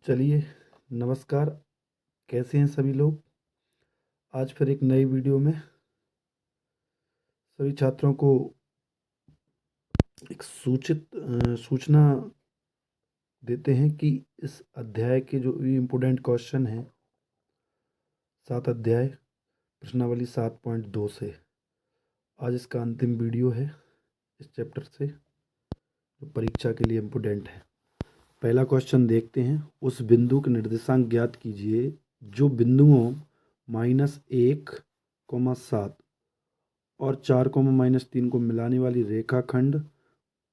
चलिए, नमस्कार। कैसे हैं सभी लोग? आज फिर एक नई वीडियो में सभी छात्रों को एक सूचना देते हैं कि इस अध्याय के जो भी इम्पोर्टेंट क्वेश्चन हैं, 7 अध्याय प्रश्नावली 7.2 से आज इसका अंतिम वीडियो है इस चैप्टर से, जो परीक्षा के लिए इम्पोर्टेंट है। पहला क्वेश्चन देखते हैं। उस बिंदु के निर्देशांक ज्ञात कीजिए जो बिंदुओं -1, 7 और 4, -3 को मिलाने वाली रेखाखंड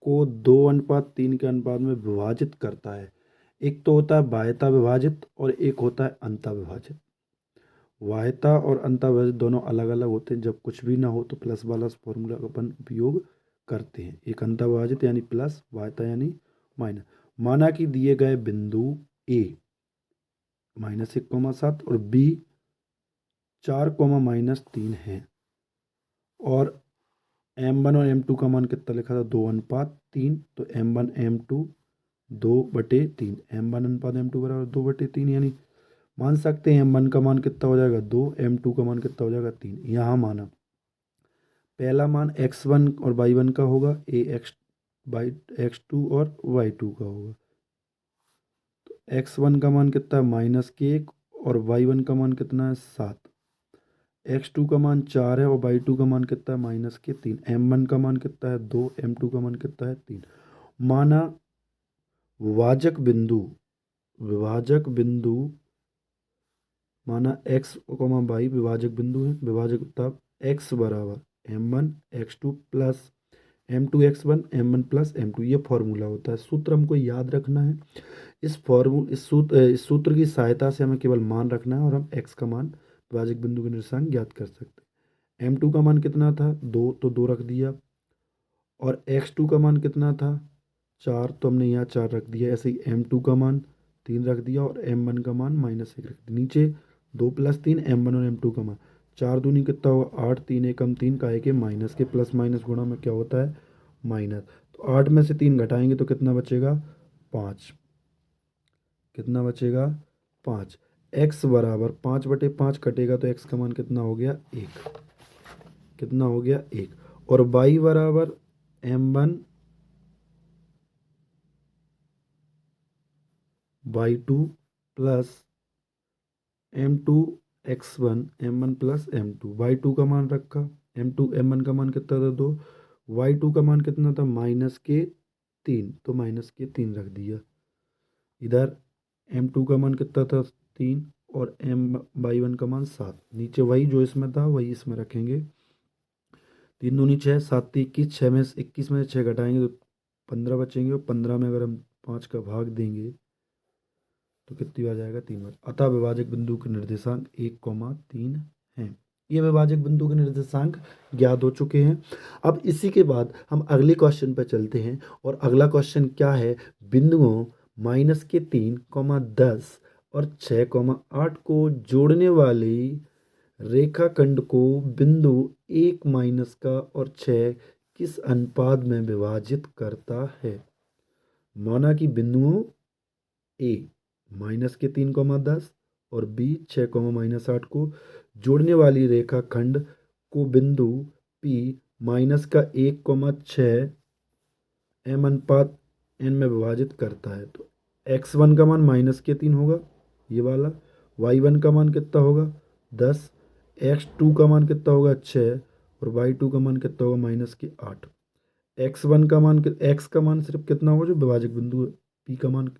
को 2:3 के अनुपात में विभाजित करता है। एक तो होता है बाह्यता विभाजित और एक होता है अंतः विभाजित। बाह्यता और अंतः विभाजित दोनों अलग अलग होते हैं। जब कुछ भी ना हो तो प्लस वाला फॉर्मूला का अपन उपयोग करते हैं। एक अंतः विभाजित यानी प्लस, बाह्यता यानी माइनस। माना कि दिए गए बिंदु ए -1, 7 और बी 4, -3 है और M1 और M2 का मान कितना लिखा था? 2:3। तो M1 M2 2/3, M1 अनुपात M2 बराबर 2/3, यानी मान सकते हैं M1 का मान कितना हो जाएगा? 2, M2 का मान कितना हो जाएगा? 3। यहाँ माना पहला मान x1 और y1 का होगा, x2 और y2 का होगा। तो x1 का मान कितना है? -1 और y1 का मान कितना है? 7। x2 का मान 4 है और y2 का मान कितना है? -3। M1 का मान कितना है? 2, M2 का मान कितना है? 3। माना विभाजक बिंदु माना x, y विभाजक बिंदु है। विभाजक तब x बराबर M1 x2 plus M2 x1 M1 plus M2, ये फॉर्मूला होता है। सूत्र हमको याद रखना है। इस सूत्र की सहायता से हमें केवल मान रखना है और हम x का मान विभाजक बिंदु के निर्देशांक ज्ञात कर सकते हैं। M2 का मान कितना था? 2, तो 2 रख दिया। और x2 का मान कितना था? 4, तो हमने यहाँ 4 रख दिया। ऐसे ही M2 का मान 3 रख दिया और M1 का मान -1 रख दिया। नीचे 2 + 3 M1 और M2 का मान 4 दूनी कितना होगा? 8, 3 एकम 3 का के माइनस के प्लस माइनस गुणा में क्या होता है? माइनस। तो 8 में से 3 घटाएंगे तो कितना बचेगा? 5। कितना बचेगा? 5। x बराबर 5/5 कटेगा तो x का मान कितना हो गया? 1। कितना हो गया? 1। और y बराबर M1 y2 plus M2 x1 M1 plus M2, y2 का मान रखा। M1 का मान कितना था? 2। y2 का मान कितना था? -3, तो -3 रख दिया। इधर M2 का मान कितना था? 3 और y1 का मान 7। नीचे वही जो इसमें था वही इसमें रखेंगे। 3 दूनी 6, 7 × 21, 21 में से 6 घटाएंगे तो 15 बचेंगे और 15 में अगर हम 5 का भाग देंगे तो कितनी बार जाएगा? 3 बार। अतः विभाजक बिंदु के निर्देशांक 1, 3 हैं। ये विभाजक बिंदु के निर्देशांक ज्ञात हो चुके हैं। अब इसी के बाद हम अगले क्वेश्चन पर चलते हैं और अगला क्वेश्चन क्या है? बिंदुओं -3, 10 और 6, 8 को जोड़ने वाली रेखाखंड को बिंदु 1 का और 6 किस अनुपात में विभाजित करता है? माना कि बिंदुओं ए -3, 10 और बी 6, -8 को जोड़ने वाली रेखाखंड को बिंदु पी -1, 6 m अनुपात n में विभाजित करता है। तो x1 का मान -3 होगा, ये वाला। y1 का मान कितना होगा? 10। x2 का मान कितना होगा? 6 और y2 का मान कितना होगा? -8। x1 का मान x का मान सिर्फ कितना होगा? जो विभाजक बिंदु है p का मान,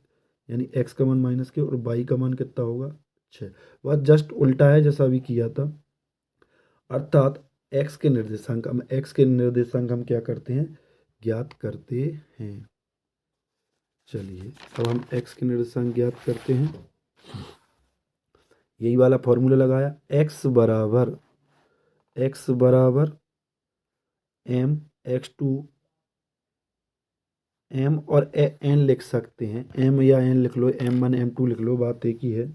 यानी x का मान -के और y का मान कितना होगा? 6। वह जस्ट उल्टा है जैसा अभी किया था। अर्थात x के निर्देशांक हम क्या करते हैं? ज्ञात करते हैं। चलिए, अब हम x के निर्देशांक ज्ञात करते हैं। यही वाला फॉर्मूला लगाया। x बराबर m x2 m और n लिख सकते हैं। m या n लिख लो, M1 M2 लिख लो, बात एक ही है।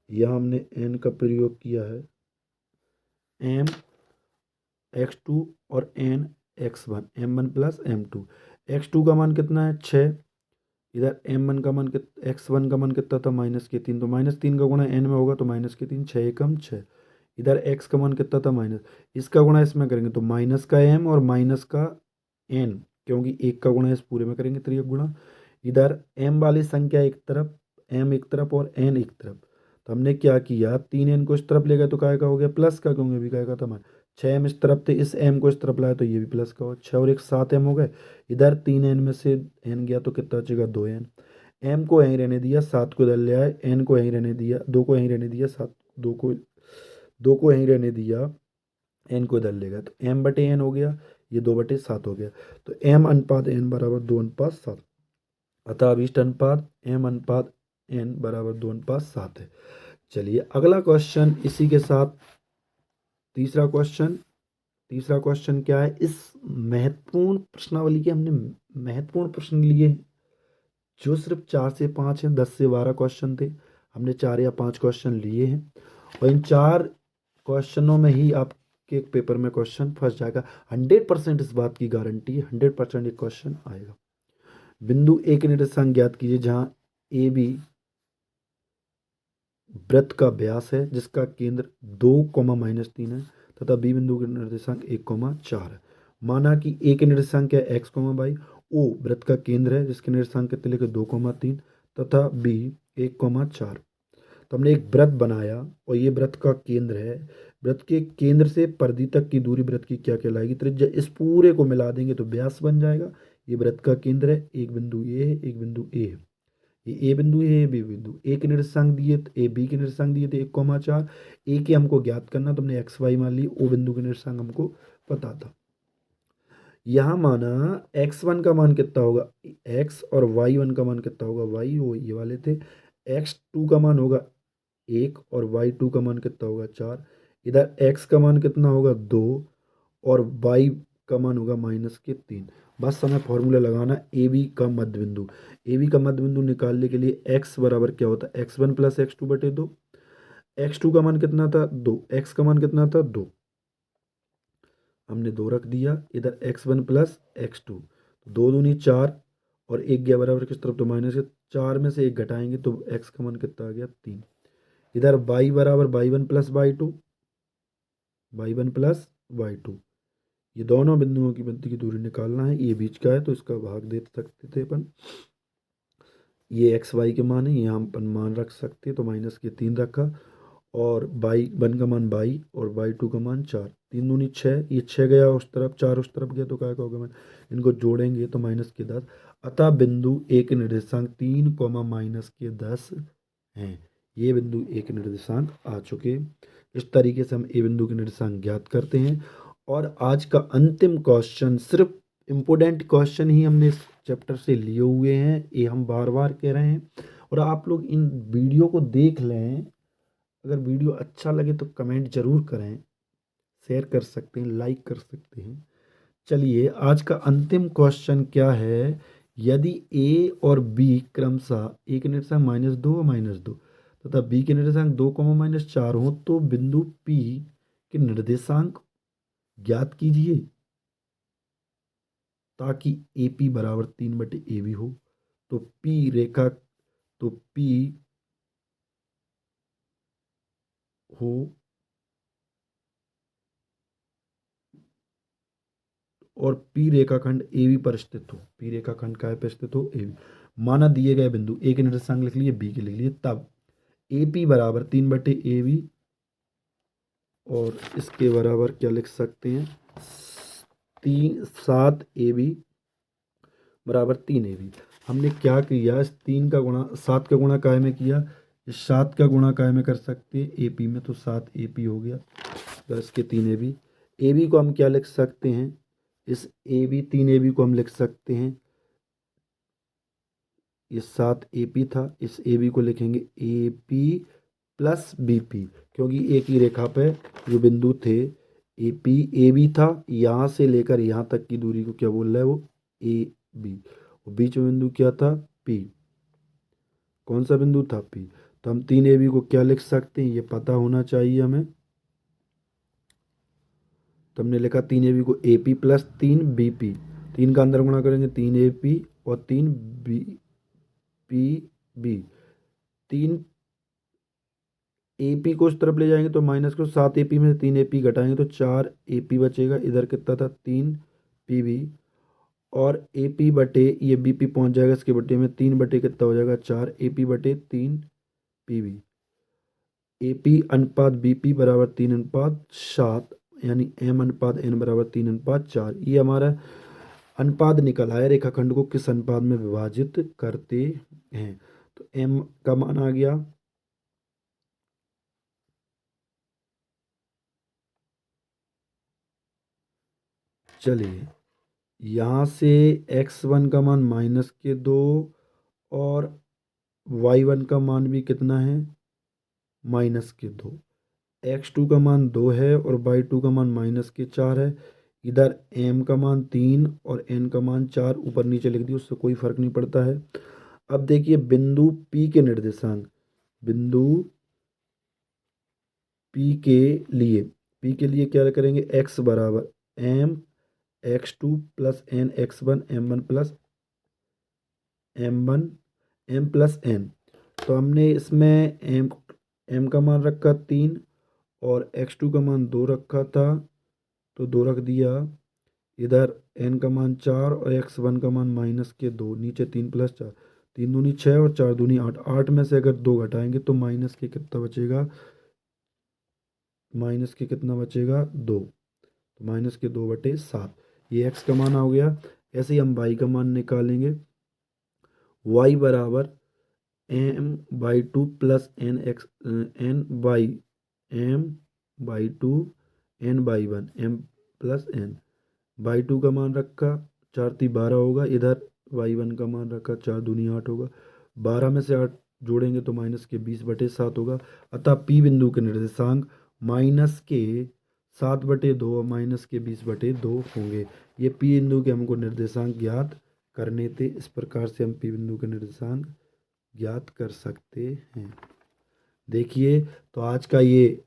यहाँ हमने n का प्रयोग किया है। m x2 और n x1, M1 plus M2। x2 का मान कितना है? 6। इधर m1 का मान x1 का मान कितना था -3, तो -3 का गुणा n में होगा तो -3, 6 एकम 6। इधर x का मान कितना था माइनस, इसका गुणा इसमें करेंगे तो माइनस का m और माइनस का n, क्योंकि एक का गुणा इस पूरे में करेंगे त्रिक गुणा। इधर m वाली संख्या एक तरफ, m एक तरफ और n एक तरफ, तो हमने क्या किया 3n को इस तरफ ले गए तो काय का हो गया प्लस का, क्योंकि अभी काय का था 6m इस तरफ थे, इस m को इस तरफ लाया तो ये भी प्लस का हो, 6 और 1 7m हो गए। इधर 3n में से n गया तो कितना बचेगा 2n। m को यहीं रहने दिया, 7 को इधर ले आए, n को यहीं रहने दिया, 2 को यहीं रहने दिया, 7 दो को यहीं रहने दिया, n को इधर ले गया तो m/n हो गया, ये 2/7 हो गया। तो m/n बराबर 2:7, अतः अभीष्ट अनुपात m/n बराबर 2:7 है। चलिए अगला क्वेश्चन इसी के साथ, तीसरा क्वेश्चन क्या है, इस महत्वपूर्ण प्रश्नावली के हमने महत्वपूर्ण प्रश्न लिए हैं, जो सिर्फ 4 से 5 हैं, 10 से 12 क्वेश्चन थे, हमने 4 या 5 क्वेश्चन लिए हैं, और इन 4 क्वेश्चनों में ही आपके पेपर में क्वेश्चन फंस जाएगा। 100% इस बात की गारंटी है, 100% एक क्वेश्चन आएगा। बिंदु ए के निर्देशांक ज्ञात कीजिए जहां ए बी वृत्त का व्यास है जिसका केंद्र 2, -3 है, तथा बी बिंदु के निर्देशांक 1, 4 है। माना कि ए के निर्देशांक है x, y, ओ वृत्त का केंद्र है जिसके निर्देशांक कितने लिखे 2, 3 तथा बी 1, 4। तो हमने एक वृत्त बनाया और ये वृत्त का केंद्र है, वृत्त के केंद्र से परिधि तक की दूरी वृत्त की क्या कहलाएगी, त्रिज्या। इस पूरे को मिला देंगे तो व्यास बन जाएगा। ये वृत्त का केंद्र है, एक बिंदु ए है, एक बिंदु ए है, ये ए बिंदु है, ये बी बिंदु। ए के निर्देशांक दिए, ए बी के निर्देशांक दिए थे 1, 4। ए के हमको ज्ञात करना, तो हमने एक्स वाई मान ली, ओ बिंदु के निर्देशांक हमको पता था। यहाँ माना x1 का मान कितना होगा x, और y1 का मान कितना होगा y, वो ये वाले थे। x2 का मान होगा 1 और y2 का मान कितना होगा 4। इधर x का मान कितना होगा 2 और y का मान होगा -3। बस हमें फॉर्मूला लगाना ए बी का मध्य बिंदु। ए बी का मध्य बिंदु निकालने के लिए x बराबर क्या होता है x1 + x2/2। x2 का मान कितना था 2, x का मान कितना था 2, हमने 2 रख दिया। इधर x1 + x2, 2 दूनी 4 और 1 गया बराबर किस तरफ तो माइनस के, 4 में से 1 घटाएंगे तो x का मान कितना आ गया 3। इधर y बराबर y1 + y2, y1 + y2, ये दोनों बिंदुओं की मध्य की दूरी निकालना है। ये बीच का है तो इसका भाग दे सकते थे अपन। ये एक्स वाई के मान है, यहाँ अपन मान रख सकते हैं तो -3 रखा, और y1 का मान 22 और y2 का मान 4, 3 दूनी 6, ये 6 गया उस तरफ, 4 उस तरफ गया तो क्या होगा, मैं इनको जोड़ेंगे तो -10। अतः बिंदु ए के निर्देशांक 3, -10 हैं। ये बिंदु ए के निर्देशांक आ चुके। इस तरीके से हम ए बिंदु के निर्देशांक ज्ञात करते हैं। और आज का अंतिम क्वेश्चन, सिर्फ इम्पोर्टेंट क्वेश्चन ही हमने इस चैप्टर से लिए हुए हैं, ये हम बार बार कह रहे हैं, और आप लोग इन वीडियो को देख लें। अगर वीडियो अच्छा लगे तो कमेंट जरूर करें, शेयर कर सकते हैं, लाइक कर सकते हैं। चलिए आज का अंतिम क्वेश्चन क्या है, यदि ए और बी क्रमशः ए के निर्देशांक -2 और -2 तथा बी के निर्देशांक 2, -4 हो तो बिंदु पी के निर्देशांक ज्ञात कीजिए ताकि ए पी बराबर 3/AB हो। तो पी रेखा, तो पी हो, और पी रेखाखंड ए बी पर स्थित हो, पी रेखाखंड काय पर स्थित हो ए बी। माना दिए गए बिंदु ए के निर्देशांक लिख लिए, बी के लिख लिए, तब ए पी बराबर 3/AB, और इसके बराबर क्या लिख सकते हैं 7AB बराबर 3AB। हमने क्या किया, इस 3 का गुणा 7 का गुणा काय में किया, इस 7 का गुणा काय में कर सकते हैं AP में, तो 7AP हो गया, 10 के 3AB। AB को हम क्या लिख सकते हैं, इस AB 3AB को हम लिख सकते हैं, ये 7AP था, इस AB को लिखेंगे AP + BP, क्योंकि एक ही रेखा पे जो बिंदु थे AP AB था, यहाँ से लेकर यहाँ तक की दूरी को क्या बोल रहा है वो AB, और बीच में बिंदु क्या था P, कौन सा बिंदु था P। तो हम 3AB को क्या लिख सकते हैं, ये पता होना चाहिए हमें। तो हमने लिखा 3AB को AP + 3BP, 3 का अंदर गुणा करेंगे 3AP और 3B, P B. 3 A P को इस तरफ ले जाएंगे तो माइनस को 7 ए पी में से 3 ए पी घटाएंगे तो 4 ए पी बचेगा। इधर कितना था 3 पी बी, और ए पी बटे ये बी पी पहुँच जाएगा इसके बटे में, 3 बटे कितना हो जाएगा 4 ए पी बटे 3 पी बी। ए पी अनुपात बी पी बराबर 3:7, यानी एम अनुपात एन बराबर 3:4। ये हमारा अनुपात निकल आया रेखाखंड को किस अनुपात में विभाजित करते हैं। तो एम का मान आ गया चलिए यहाँ से x1 का मान -2 और y1 का मान भी कितना है -2। x2 का मान 2 है और y2 का मान -4 है। इधर m का मान 3 और n का मान 4 ऊपर नीचे लिख दिया, उससे कोई फर्क नहीं पड़ता है। अब देखिए बिंदु P के निर्देशांक, बिंदु P के लिए क्या करेंगे, x बराबर m x2 plus n x1 m1 plus m n। तो हमने इसमें m का मान रखा 3 और x2 का मान 2 रखा था तो 2 रख दिया। इधर n का मान 4 और x1 का मान -2, नीचे 3 + 4, 3 दूनी 6 और 4 दूनी 8। 8 में से अगर 2 घटाएंगे तो माइनस के कितना बचेगा, -2, तो -2/7। ये x का मान हो गया। ऐसे ही हम y का मान निकालेंगे, y बराबर m/2 plus m/2 n/1 m plus n। y2 का मान रखा 4 × 12 होगा। इधर y1 का मान रखा 4 दूनी 8 होगा। 12 में से 8 जोड़ेंगे तो -20/7 होगा। अतः P बिंदु के निर्देशांक -7/2 और -20/2 होंगे। ये P बिंदु के हमको निर्देशांक ज्ञात करने थे। इस प्रकार से हम P बिंदु के निर्देशांक ज्ञात कर सकते हैं। देखिए तो आज का ये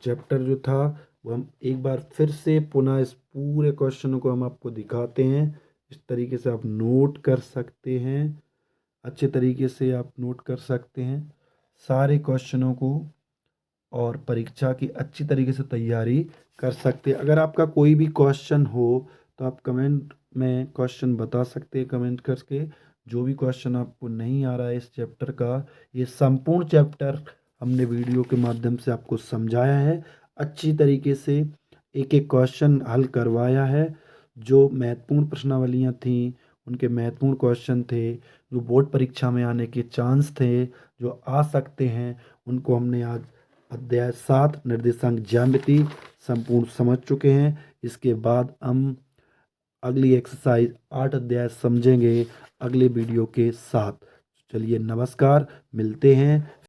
चैप्टर जो था वो हम एक बार फिर से पुनः इस पूरे क्वेश्चन को हम आपको दिखाते हैं। इस तरीके से आप नोट कर सकते हैं, अच्छे तरीके से आप नोट कर सकते हैं सारे क्वेश्चनों को, और परीक्षा की अच्छी तरीके से तैयारी कर सकते हैं। अगर आपका कोई भी क्वेश्चन हो तो आप कमेंट में क्वेश्चन बता सकते हैं, कमेंट करके। जो भी क्वेश्चन आपको नहीं आ रहा है इस चैप्टर का, ये संपूर्ण चैप्टर हमने वीडियो के माध्यम से आपको समझाया है, अच्छी तरीके से एक एक क्वेश्चन हल करवाया है। जो महत्वपूर्ण प्रश्नावलियाँ थीं, उनके महत्वपूर्ण क्वेश्चन थे, जो बोर्ड परीक्षा में आने के चांस थे, जो आ सकते हैं, उनको हमने आज अध्याय 7 निर्देशांक ज्यामिति संपूर्ण समझ चुके हैं। इसके बाद हम अगली एक्सरसाइज 8 अध्याय समझेंगे अगले वीडियो के साथ। चलिए नमस्कार, मिलते हैं।